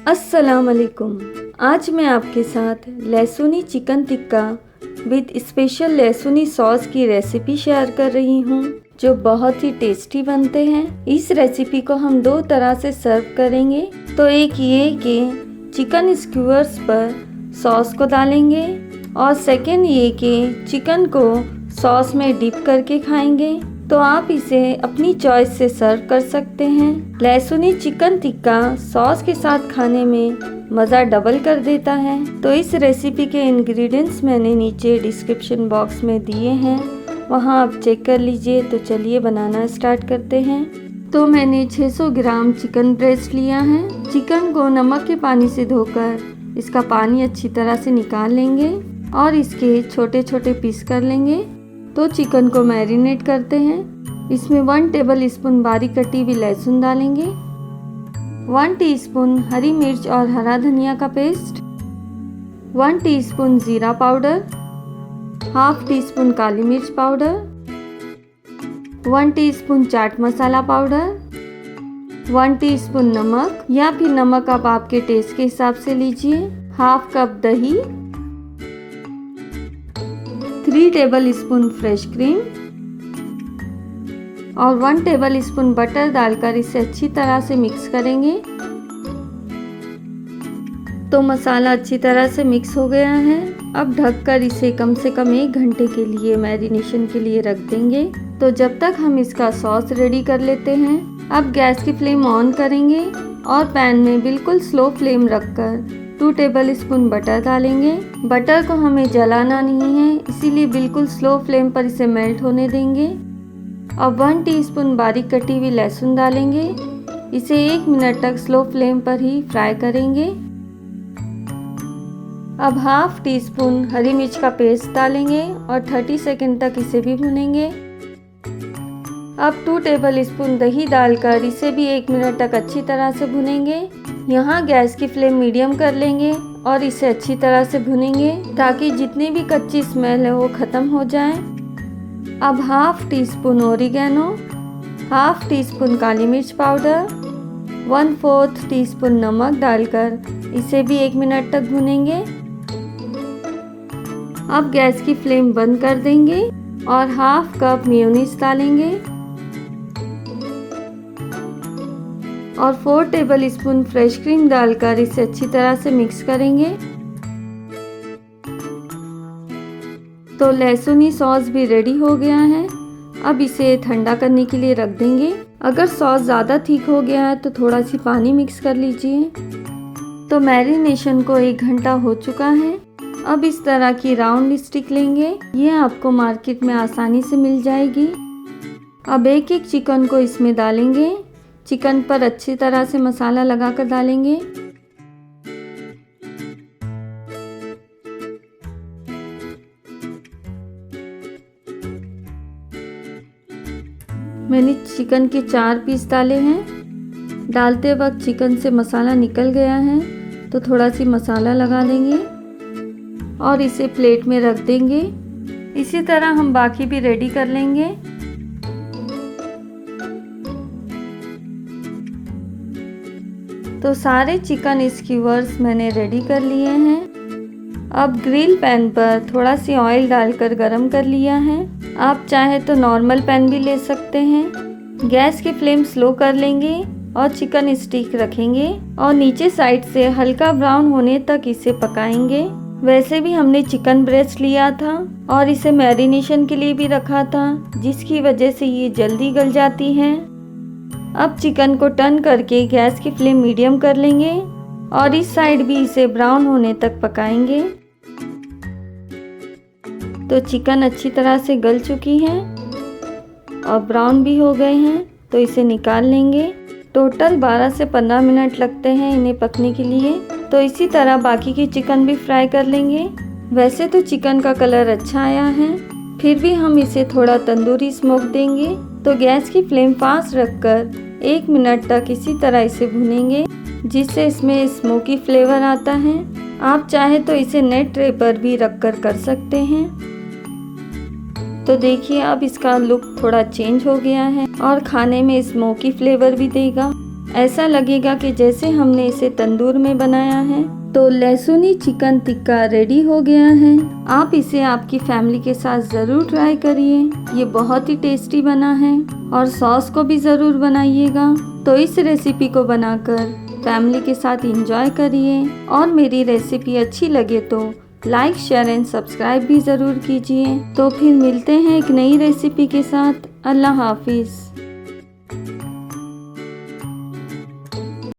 अस्सलाम वालेकुम। आज मैं आपके साथ लहसुनी चिकन टिक्का विद स्पेशल लहसुनी सॉस की रेसिपी शेयर कर रही हूँ, जो बहुत ही टेस्टी बनते हैं। इस रेसिपी को हम दो तरह से सर्व करेंगे। तो एक ये कि चिकन स्क्यूअर्स पर सॉस को डालेंगे, और सेकेंड ये कि चिकन को सॉस में डिप करके खाएंगे। तो आप इसे अपनी चॉइस से सर्व कर सकते हैं। लहसुनी चिकन टिक्का सॉस के साथ खाने में मज़ा डबल कर देता है। तो इस रेसिपी के इंग्रेडिएंट्स मैंने नीचे डिस्क्रिप्शन बॉक्स में दिए हैं, वहां आप चेक कर लीजिए। तो चलिए बनाना स्टार्ट करते हैं। तो मैंने 600 ग्राम चिकन ब्रेस्ट लिया है। चिकन को नमक के पानी से धोकर इसका पानी अच्छी तरह से निकाल लेंगे और इसके छोटे छोटे पीस कर लेंगे। तो चिकन को मैरिनेट करते हैं। इसमें 1 टेबल स्पून बारीक कटी हुई लहसुन डालेंगे, 1 टीस्पून हरी मिर्च और हरा धनिया का पेस्ट, 1 टीस्पून जीरा पाउडर, हाफ टी स्पून काली मिर्च powder, 1 teaspoon chaat masala powder, 1 teaspoon नमक या फिर नमक आप आपके टेस्ट के हिसाब से लीजिए, हाफ कप दही, 3 टेबल स्पून फ्रेश क्रीम और 1 टेबल स्पून बटर डालकर इसे अच्छी तरह से मिक्स करेंगे। तो मसाला अच्छी तरह से मिक्स हो गया है। अब ढककर इसे कम से कम 1 घंटे के लिए मैरिनेशन के लिए रख देंगे। तो जब तक हम इसका सॉस रेडी कर लेते हैं, अब गैस की फ्लेम ऑन करेंगे और पैन में बिल्कुल स्लो फ्लेम रखकर 2 टेबल स्पून बटर डालेंगे। बटर को हमें जलाना नहीं है, इसीलिए बिल्कुल स्लो फ्लेम पर इसे मेल्ट होने देंगे। अब 1 टीस्पून बारीक कटी हुई लहसुन डालेंगे। इसे 1 मिनट तक स्लो फ्लेम पर ही फ्राई करेंगे। अब हाफ टी स्पून हरी मिर्च का पेस्ट डालेंगे और 30 सेकंड तक इसे भी भूनेंगे। अब 2 टेबल स्पून दही डालकर इसे भी 1 मिनट तक अच्छी तरह से भुनेंगे। यहाँ गैस की फ्लेम मीडियम कर लेंगे और इसे अच्छी तरह से भुनेंगे ताकि जितनी भी कच्ची स्मेल है वो ख़त्म हो जाए। अब half teaspoon oregano, half teaspoon काली मिर्च पाउडर, 1/4 टीस्पून नमक डालकर इसे भी 1 मिनट तक भुनेंगे। अब गैस की फ्लेम बंद कर देंगे और हाफ कप मेयोनीज डालेंगे और 4 टेबल स्पून फ्रेश क्रीम डालकर इसे अच्छी तरह से मिक्स करेंगे। तो लहसुनी सॉस भी रेडी हो गया है। अब इसे ठंडा करने के लिए रख देंगे। अगर सॉस ज़्यादा थिक हो गया है तो थोड़ा सी पानी मिक्स कर लीजिए। तो मैरिनेशन को 1 घंटा हो चुका है। अब इस तरह की राउंड स्टिक लेंगे, ये आपको मार्केट में आसानी से मिल जाएगी। अब एक एक चिकन को इसमें डालेंगे। चिकन पर अच्छी तरह से मसाला लगाकर डालेंगे। मैंने चिकन के 4 पीस डाले हैं। डालते वक्त चिकन से मसाला निकल गया है तो थोड़ा सी मसाला लगा देंगे और इसे प्लेट में रख देंगे। इसी तरह हम बाकी भी रेडी कर लेंगे। तो सारे चिकन स्क्यूअर्स मैंने रेडी कर लिए हैं। अब ग्रिल पैन पर थोड़ा सी ऑयल डालकर गरम कर लिया है। आप चाहे तो नॉर्मल पैन भी ले सकते हैं। गैस की फ्लेम स्लो कर लेंगे और चिकन स्टिक रखेंगे और नीचे साइड से हल्का ब्राउन होने तक इसे पकाएंगे। वैसे भी हमने चिकन ब्रेस्ट लिया था और इसे मैरिनेशन के लिए भी रखा था, जिसकी वजह से ये जल्दी गल जाती है। अब चिकन को टर्न करके गैस की फ्लेम मीडियम कर लेंगे और इस साइड भी इसे ब्राउन होने तक पकाएंगे। तो चिकन अच्छी तरह से गल चुकी है और ब्राउन भी हो गए हैं, तो इसे निकाल लेंगे। टोटल 12 से 15 मिनट लगते हैं इन्हें पकने के लिए। तो इसी तरह बाकी की चिकन भी फ्राई कर लेंगे। वैसे तो चिकन का कलर अच्छा आया है, फिर भी हम इसे थोड़ा तंदूरी स्मोक देंगे। तो गैस की फ्लेम फास्ट रखकर 1 मिनट तक इसी तरह इसे भुनेंगे। जिससे इसमें स्मोकी फ्लेवर आता है। आप चाहे तो इसे नेट ट्रे पर भी रखकर कर सकते हैं। तो देखिए अब इसका लुक थोड़ा चेंज हो गया है और खाने में स्मोकी फ्लेवर भी देगा। ऐसा लगेगा कि जैसे हमने इसे तंदूर में बनाया है। तो लहसुनी चिकन टिक्का रेडी हो गया है। आप इसे आपकी फैमिली के साथ ज़रूर ट्राई करिए। ये बहुत ही टेस्टी बना है और सॉस को भी ज़रूर बनाइएगा। तो इस रेसिपी को बनाकर फैमिली के साथ एंजॉय करिए और मेरी रेसिपी अच्छी लगे तो लाइक, शेयर एंड सब्सक्राइब भी ज़रूर कीजिए। तो फिर मिलते हैं एक नई रेसिपी के साथ। अल्लाह हाफिज़।